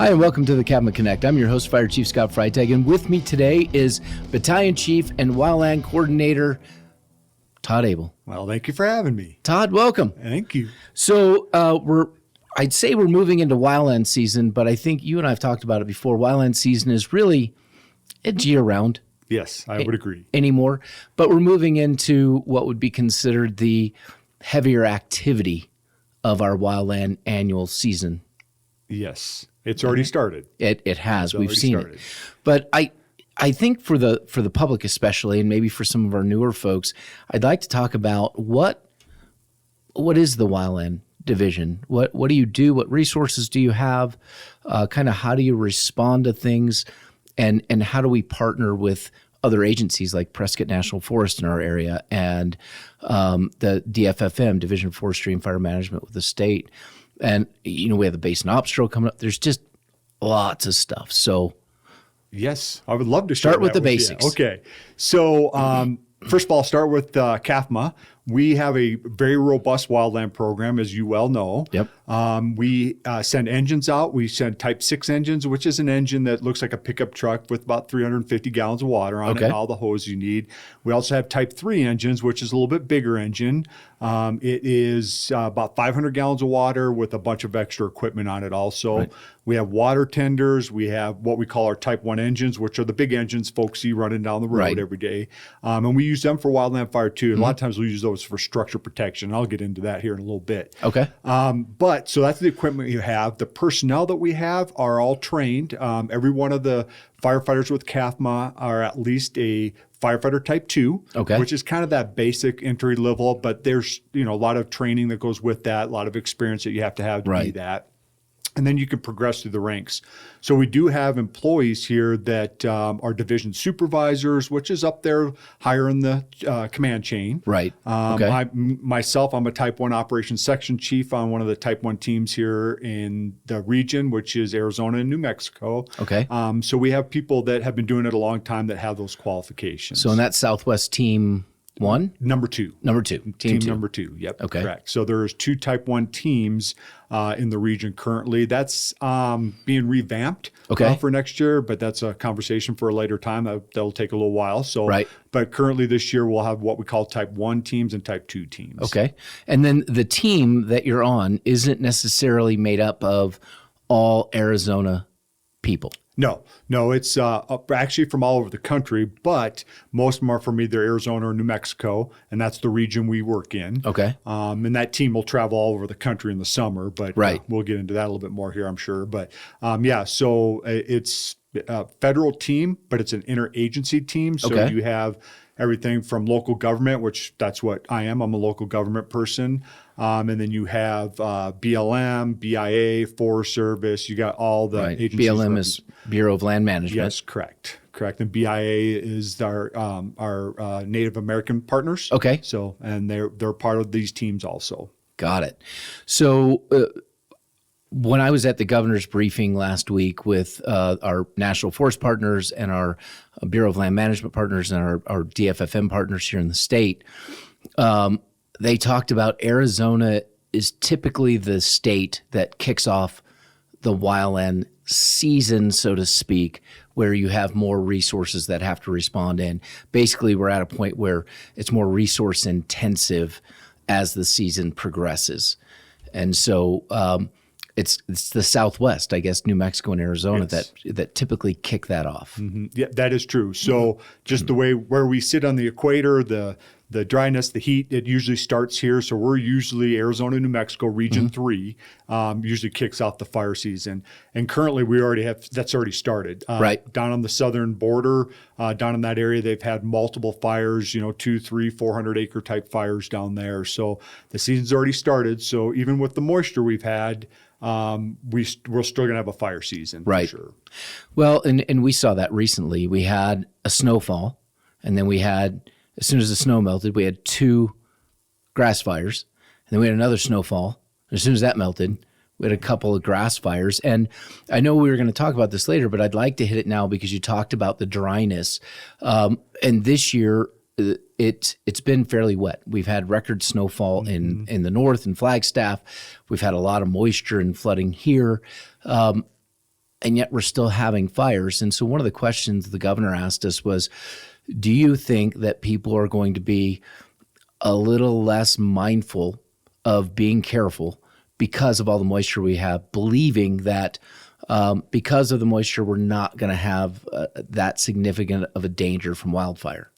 Hi, and welcome to the CAFMA Connect. I'm your host, Fire Chief Freitag, and with me today is Battalion Chief and Wildland Coordinator, Todd Abel. Well, thank you for having me. Todd, welcome. Thank you. So I'd say we're moving into wildland season, but I think you and I have talked about it before. Wildland season is really year-round. Yes, I would agree. Anymore, but we're moving into what would be considered the heavier activity of our wildland annual season. Yes, it's already started. It has. We've seen it. But I think for the public especially, and maybe for some of our newer folks, I'd like to talk about what is the Wildland Division? What do you do? What resources do you have? Kind of how do you respond to things? And how do we partner with other agencies like Prescott National Forest in our area and the DFFM, Division of Forestry and Fire Management with the state? And, we have the Basin Ops Drill coming up. There's just lots of stuff. So, yes, I would love to start with the basics. Okay. So, first of all, I'll start with CAFMA. We have a very robust wildland program, as you well know. Yep. We send engines out. We send Type 6 engines, which is an engine that looks like a pickup truck with about 350 gallons of water on it and all the hose you need. We also have Type 3 engines, which is a little bit bigger engine. It is about 500 gallons of water with a bunch of extra equipment on it also. Right. We have water tenders. We have what we call our Type 1 engines, which are the big engines folks see running down the road every day. And we use them for wildland fire too. And a lot of times we use those for structure protection. I'll get into that here in a little bit. Okay. But so that's the equipment you have. The personnel that we have are all trained. Every one of the firefighters with CAFMA are at least a firefighter type 2, which is kind of that basic entry level, but there's a lot of training that goes with that, a lot of experience that you have to be that. And then you can progress through the ranks. So we do have employees here that are division supervisors, which is up there higher in the command chain. Right. Myself, I'm a Type 1 Operations Section Chief on one of the Type 1 teams here in the region, which is Arizona and New Mexico. Okay. So we have people that have been doing it a long time that have those qualifications. So in that Southwest team, Number two. Team number 2. Yep. Okay. Correct. So there's 2 Type 1 teams in the region currently. That's being revamped for next year, but that's a conversation for a later time. That'll take a little while. So, but currently this year we'll have what we call Type 1 teams and Type 2 teams. Okay. And then the team that you're on isn't necessarily made up of all Arizona people. No, it's actually from all over the country, but most of them are from either Arizona or New Mexico, and that's the region we work in. Okay. And that team will travel all over the country in the summer, but we'll get into that a little bit more here, I'm sure. But so it's a federal team, but it's an interagency team. So you have everything from local government, which that's what I am. I'm a local government person. And then you have BLM, BIA, Forest Service. You got all the agencies. BLM is Bureau of Land Management. Yes, correct. And BIA is our Native American partners. Okay. So, and they're part of these teams also. Got it. So when I was at the governor's briefing last week with our National Forest partners and our Bureau of Land Management partners and our DFFM partners here in the state, they talked about Arizona is typically the state that kicks off the wildland season, so to speak, where you have more resources that have to respond in. Basically, we're at a point where it's more resource intensive as the season progresses. And so it's the Southwest, I guess, New Mexico and Arizona that typically kick that off. Mm-hmm. Yeah, that is true. So just the way where we sit on the equator, the dryness, the heat, it usually starts here. So we're usually Arizona, New Mexico, Region 3, usually kicks off the fire season. And currently we already have, that's already started. Down on the southern border, down in that area, they've had multiple fires, 200, 300, 400 acre type fires down there. So the season's already started. So even with the moisture we've had, we're still going to have a fire season for sure. Well, and we saw that recently. We had a snowfall, and then we had, as soon as the snow melted, we had 2 grass fires, and then we had another snowfall. And as soon as that melted, we had a couple of grass fires. And I know we were going to talk about this later, but I'd like to hit it now because you talked about the dryness. And this year, it's been fairly wet. We've had record snowfall in the north in Flagstaff. We've had a lot of moisture and flooding here. and yet we're still having fires. And so one of the questions the governor asked us was, do you think that people are going to be a little less mindful of being careful because of all the moisture we have, believing that because of the moisture, we're not going to have that significant of a danger from wildfire?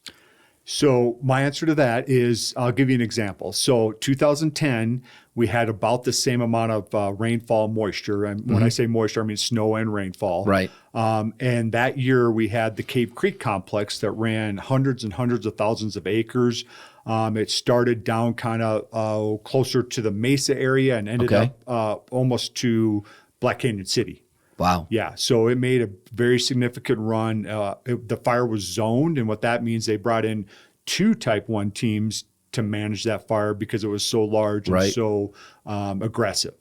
So my answer to that is, I'll give you an example. So 2010, we had about the same amount of rainfall moisture. And when I say moisture, I mean snow and rainfall. Right. And that year we had the Cave Creek complex that ran hundreds and hundreds of thousands of acres. It started down kind of closer to the Mesa area and ended up almost to Black Canyon City. Wow. Yeah. So it made a very significant run. The fire was zoned, and what that means, they brought in 2 Type 1 teams to manage that fire because it was so large and so aggressive.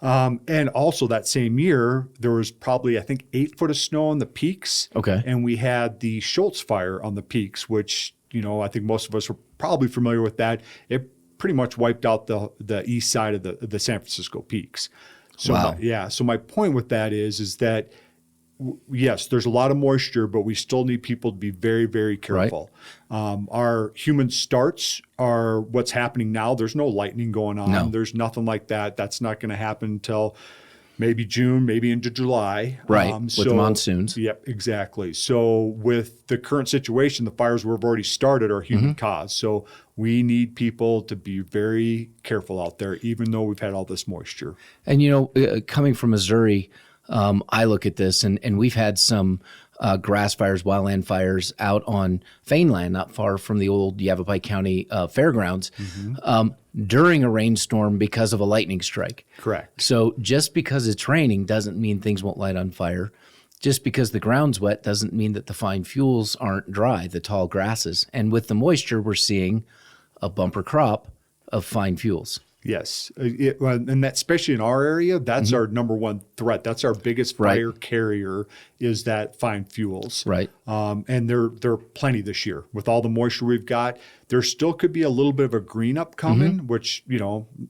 And also that same year, there was probably, I think, 8 foot of snow on the peaks. Okay. And we had the Schultz fire on the peaks, which, I think most of us were probably familiar with that. It pretty much wiped out the east side of the San Francisco peaks. So wow. So my point with that is that yes, there's a lot of moisture, but we still need people to be very, very careful. Right. Our human starts are what's happening now. There's no lightning going on. No. There's nothing like that. That's not going to happen until maybe June, maybe into July. Right. With the monsoons. Yep, exactly. So with the current situation, the fires we've already started are human caused. So we need people to be very careful out there, even though we've had all this moisture. And, coming from Missouri, I look at this, and we've had some grass fires, wildland fires out on Faneland, not far from the old Yavapai County fairgrounds, during a rainstorm because of a lightning strike. Correct. So just because it's raining doesn't mean things won't light on fire. Just because the ground's wet doesn't mean that the fine fuels aren't dry, the tall grasses. And with the moisture, we're seeing a bumper crop of fine fuels. Yes. And that, especially in our area, that's our number one threat. That's our biggest fire carrier, is that fine fuels. Right. And there are plenty this year. With all the moisture we've got, there still could be a little bit of a green up coming, which,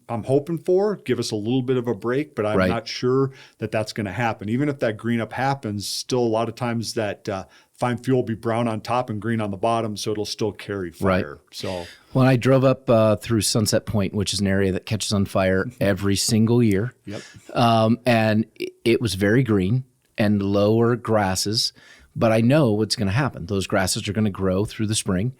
I'm hoping for. Give us a little bit of a break, but I'm not sure that that's going to happen. Even if that green up happens, still a lot of times that fine fuel will be brown on top and green on the bottom, so it'll still carry fire. Right. So when I drove up through Sunset Point, which is an area that catches on fire every single year, and it was very green and lower grasses, but I know what's going to happen. Those grasses are going to grow through the spring,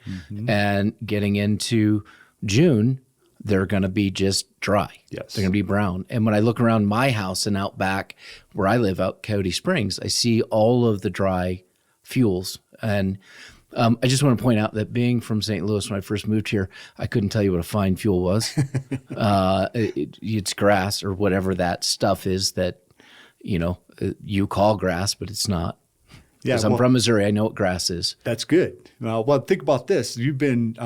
and getting into June, they're going to be just dry. Yes. They're going to be brown. And when I look around my house and out back where I live, out Coyote Springs, I see all of the dry fuels. And I just want to point out that being from St. Louis, when I first moved here, I couldn't tell you what a fine fuel was. It's grass or whatever that stuff is that, you call grass, but it's not. Because I'm from Missouri, I know what grass is. That's good. Well, think about this. You've been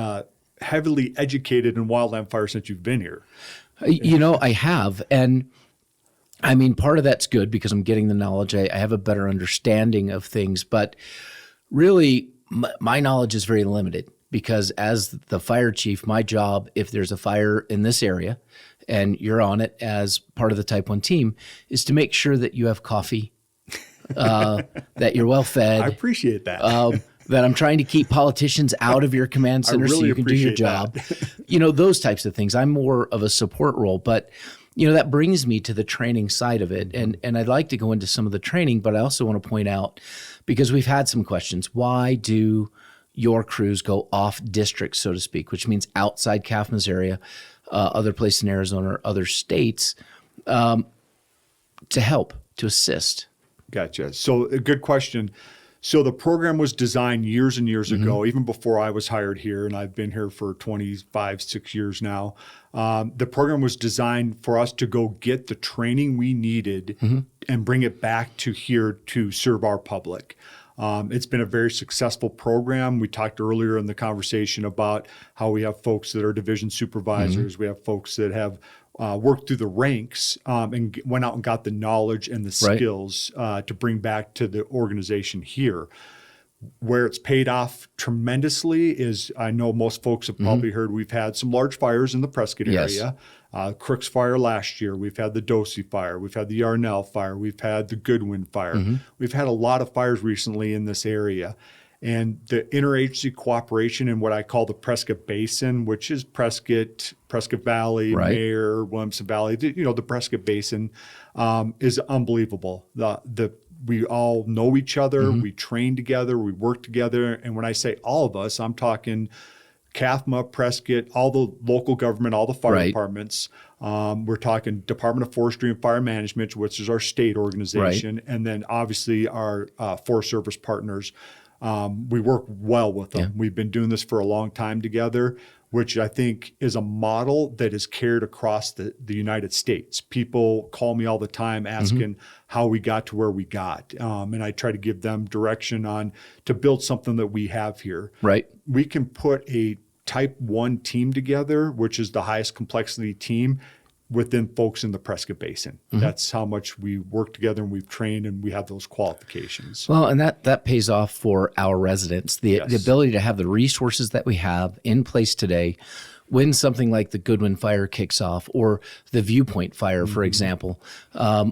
heavily educated in wildland fire since you've been here. I have. And I mean, part of that's good because I'm getting the knowledge. I have a better understanding of things, but really my knowledge is very limited because as the fire chief, my job, if there's a fire in this area and you're on it as part of the Type 1 team, is to make sure that you have coffee, that you're well fed. I appreciate that. That I'm trying to keep politicians out of your command center so you can do your job. Those types of things. I'm more of a support role, but that brings me to the training side of it. And I'd like to go into some of the training, but I also want to point out, because we've had some questions, why do your crews go off district, so to speak, which means outside CAFMA's area, other places in Arizona or other states, to help, to assist? Gotcha. So a good question. So the program was designed years and years ago, even before I was hired here, and I've been here for 6 years now. The program was designed for us to go get the training we needed and bring it back to here to serve our public. It's been a very successful program. We talked earlier in the conversation about how we have folks that are division supervisors. We have folks that have worked through the ranks and went out and got the knowledge and the skills to bring back to the organization here. Where it's paid off tremendously is, I know most folks have probably heard, we've had some large fires in the Prescott area. Crooks Fire last year. We've had the Dosey Fire. We've had the Yarnell Fire. We've had the Goodwin Fire. We've had a lot of fires recently in this area. And the interagency cooperation in what I call the Prescott Basin, which is Prescott Valley, Mayor, Williamson Valley, the Prescott Basin, is unbelievable. We all know each other. We train together. We work together. And when I say all of us, I'm talking CAFMA, Prescott, all the local government, all the fire departments. We're talking Department of Forestry and Fire Management, which is our state organization. And then obviously our Forest Service partners. We work well with them. We've been doing this for a long time together, which I think is a model that is carried across the United States. People call me all the time asking how we got to where we got. And I try to give them direction on to build something that we have here. We can put a type 1 team together, which is the highest complexity team within folks in the Prescott Basin. That's how much we work together and we've trained and we have those qualifications. Well, and that pays off for our residents. The ability to have the resources that we have in place today when something like the Goodwin Fire kicks off or the Viewpoint Fire, for example.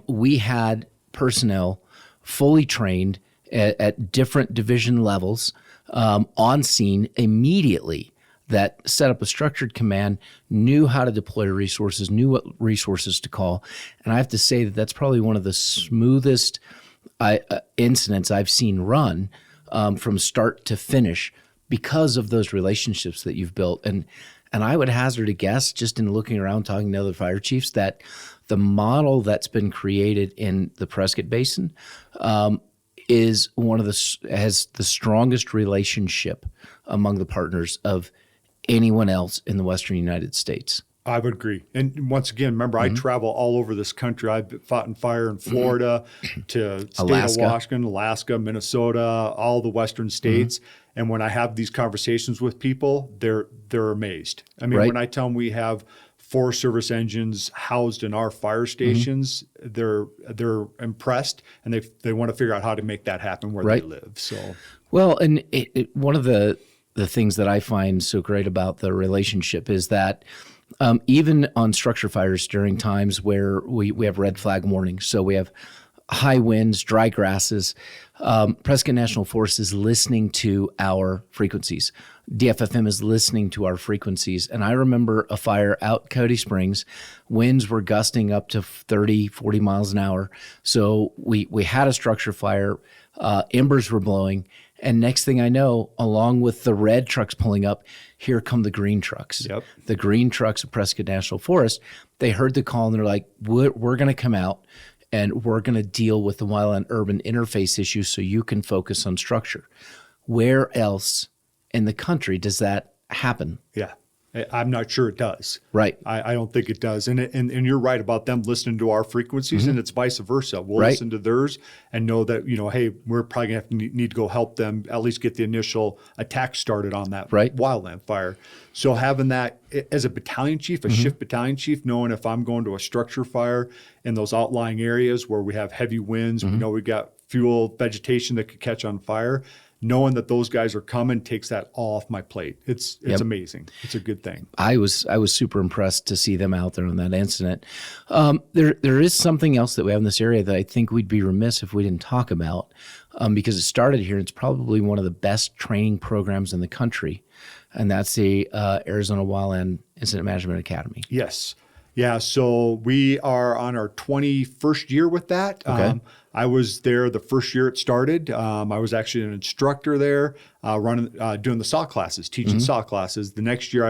We had personnel fully trained at different division levels on scene immediately that set up a structured command, knew how to deploy resources, knew what resources to call. And I have to say that that's probably one of the smoothest incidents I've seen run from start to finish because of those relationships that you've built. And I would hazard a guess, just in looking around, talking to other fire chiefs, that the model that's been created in the Prescott Basin is has the strongest relationship among the partners of anyone else in the Western United States. I would agree. And once again, remember, I travel all over this country. I've fought in fire in Florida to state Alaska. of Washington, Alaska, Minnesota, all the Western states. And when I have these conversations with people, they're amazed. I mean, when I tell them we have Forest Service engines housed in our fire stations, they're impressed, and they want to figure out how to make that happen where they live. So, well, and one of the things that I find so great about the relationship is that even on structure fires during times where we have red flag warnings, so we have high winds, dry grasses, Prescott National Forest is listening to our frequencies. DFFM is listening to our frequencies. And I remember a fire out Coyote Springs. Winds were gusting up to 30, 40 miles an hour. So we had a structure fire. Embers were blowing. And next thing I know, along with the red trucks pulling up, here come the green trucks. The green trucks of Prescott National Forest. They heard the call and they're like, we're going to come out and we're going to deal with the wildland urban interface issue so you can focus on structure. Where else in the country does that happen? Yeah. I'm not sure it does. Right. I don't think it does. And you're right about them listening to our frequencies, and it's vice versa. We'll listen to theirs and know that, hey, we're probably going to have to need to go help them at least get the initial attack started on that wildland fire. So having that as a battalion chief, a shift battalion chief, knowing if I'm going to a structure fire in those outlying areas where we have heavy winds, we know we got fuel, vegetation that could catch on fire, knowing that those guys are coming takes that all off my plate. It's amazing. It's a good thing. I was super impressed to see them out there on that incident. There is something else that we have in this area that I think we'd be remiss if we didn't talk about because it started here. It's probably one of the best training programs in the country, and that's the Arizona Wildland Incident Management Academy. Yes. Yeah, so we are on our 21st year with that. Okay. I was there the first year it started. I was actually an instructor there, doing the SAW classes, teaching SAW classes. The next year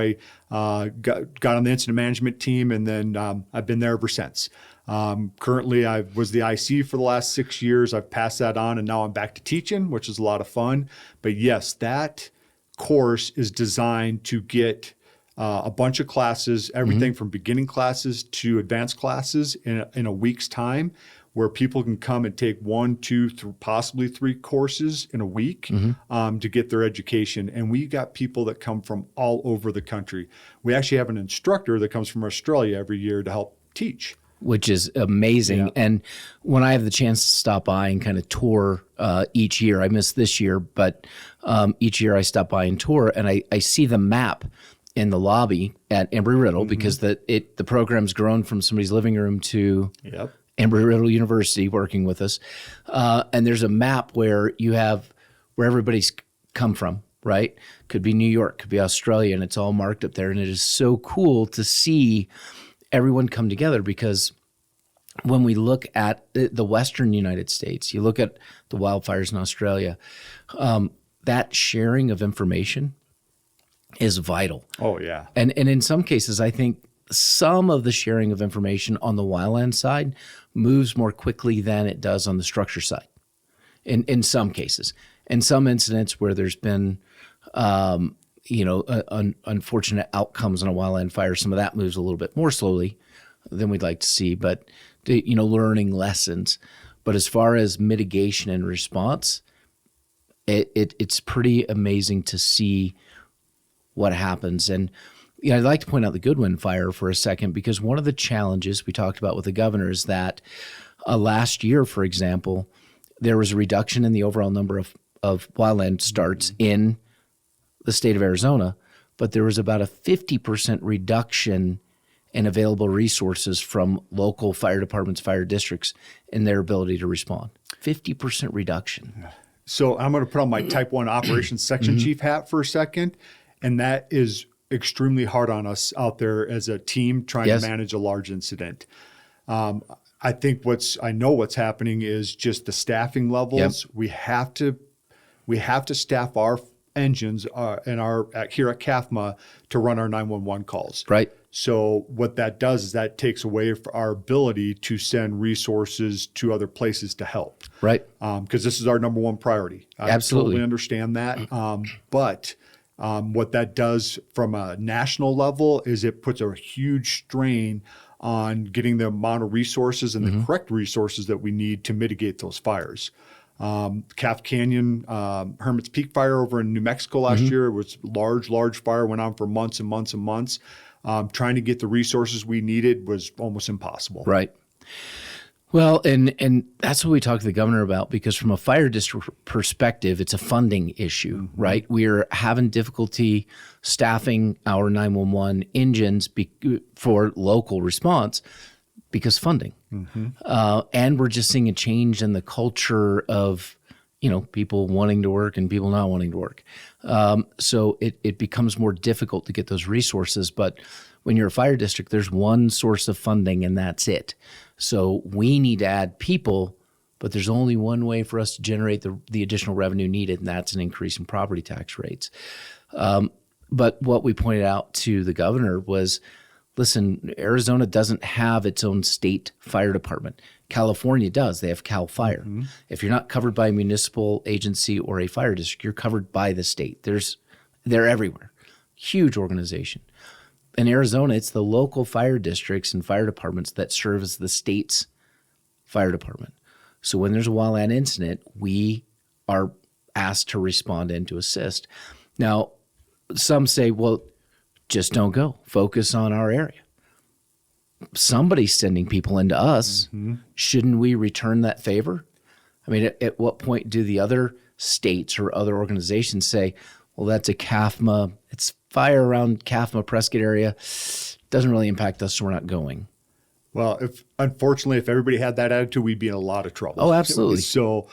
I got on the incident management team, and then I've been there ever since. Currently, I was the IC for the last 6 years. I've passed that on, and now I'm back to teaching, which is a lot of fun. But yes, that course is designed to get a bunch of classes, everything from beginning classes to advanced classes in a week's time, where people can come and take 1, 2, possibly 3 courses in a week to get their education. And we got people that come from all over the country. We actually have an instructor that comes from Australia every year to help teach. which is amazing. Yeah. And when I have the chance to stop by and kind of tour each year, I missed this year, but each year I stop by and tour, and I see the map in the lobby at Embry-Riddle because the program's grown from somebody's living room to Embry-Riddle University working with us. And there's a map where you have where everybody's come from, right? Could be New York, could be Australia, and it's all marked up there. And it is so cool to see everyone come together, because when we look at the Western United States, you look at the wildfires in Australia, that sharing of information is vital. Oh, yeah. And in some cases, I think some of the sharing of information on the wildland side moves more quickly than it does on the structure side. In some cases, in some incidents where there's been unfortunate outcomes on a wildland fire, some of that moves a little bit more slowly than we'd like to see, but learning lessons. But as far as mitigation and response, it's pretty amazing to see what happens. And I'd like to point out the Goodwin fire for a second, because one of the challenges we talked about with the governor is that last year, for example, there was a reduction in the overall number of wildland starts in the state of Arizona, but there was about a 50% reduction in available resources from local fire departments, fire districts, in their ability to respond. 50% reduction. So I'm going to put on my Type 1 Operations Section Chief hat for a second, and that is extremely hard on us out there as a team trying to manage a large incident. I think I know what's happening is just the staffing levels. We have to staff our engines here at CAFMA to run our 911 calls. Right. So what that does is that takes away our ability to send resources to other places to help. Right. Because this is our number one priority. I Absolutely totally understand that. But what that does from a national level is it puts a huge strain on getting the amount of resources and the correct resources that we need to mitigate those fires. Calf Canyon, Hermit's Peak fire over in New Mexico last year was large fire, went on for months and months and months. Trying to get the resources we needed was almost impossible. Right. Well, and that's what we talked to the governor about, because from a fire district perspective, it's a funding issue, right? We're having difficulty staffing our 911 engines for local response because funding. And we're just seeing a change in the culture of, people wanting to work and people not wanting to work. So it becomes more difficult to get those resources. But when you're a fire district, there's one source of funding and that's it. So we need to add people, but there's only one way for us to generate the additional revenue needed, and that's an increase in property tax rates. But what we pointed out to the governor was, listen, Arizona doesn't have its own state fire department. California does. They have Cal Fire. If you're not covered by a municipal agency or a fire district, you're covered by the state. They're everywhere. Huge organization. In Arizona, it's the local fire districts and fire departments that serve as the state's fire department. So when there's a wildland incident, we are asked to respond and to assist. Now, some say, well, just don't go. Focus on our area. Somebody's sending people into us. Shouldn't we return that favor? I mean, at what point do the other states or other organizations say, well, that's a CAFMA, it's fire around CAFMA Prescott area, doesn't really impact us, so we're not going. Well, unfortunately, if everybody had that attitude, we'd be in a lot of trouble. Oh, absolutely. So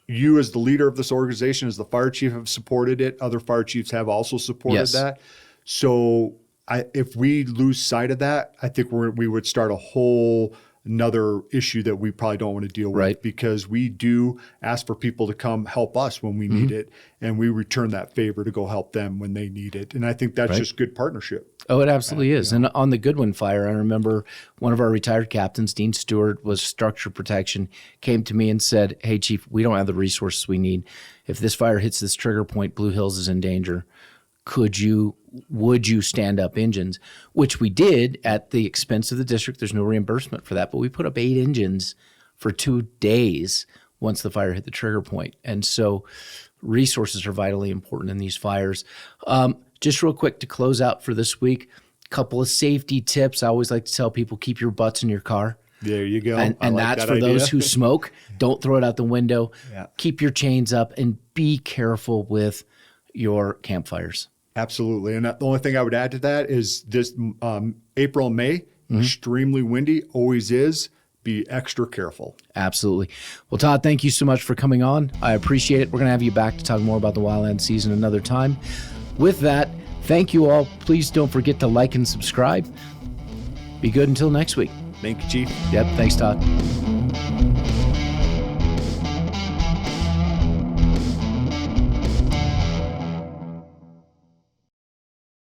you as the leader of this organization, as the fire chief, have supported it. Other fire chiefs have also supported that. So if we lose sight of that, I think we would start a whole another issue that we probably don't want to deal with, because we do ask for people to come help us when we need it, and we return that favor to go help them when they need it. And I think that's just good partnership. Oh, it absolutely is. And on the Goodwin fire, I remember one of our retired captains, Dean Stewart, was structure protection, came to me and said, hey, Chief, we don't have the resources we need. If this fire hits this trigger point, Blue Hills is in danger. Would you stand up engines? Which we did at the expense of the district. There's no reimbursement for that, but we put up 8 engines for 2 days once the fire hit the trigger point. And so resources are vitally important in these fires. Just real quick to close out for this week, Couple of safety tips. I always like to tell people, keep your butts in your car. There you go. And like that's that for idea. those who smoke. Don't throw it out the window. Yeah. Keep your chains up and be careful with your campfires. Absolutely. And the only thing I would add to that is this April, May, extremely windy, always is. Be extra careful. Absolutely. Well, Todd, thank you so much for coming on. I appreciate it. We're going to have you back to talk more about the wildland season another time. With that, thank you all. Please don't forget to like and subscribe. Be good until next week. Thank you, Chief. Yep. Thanks, Todd.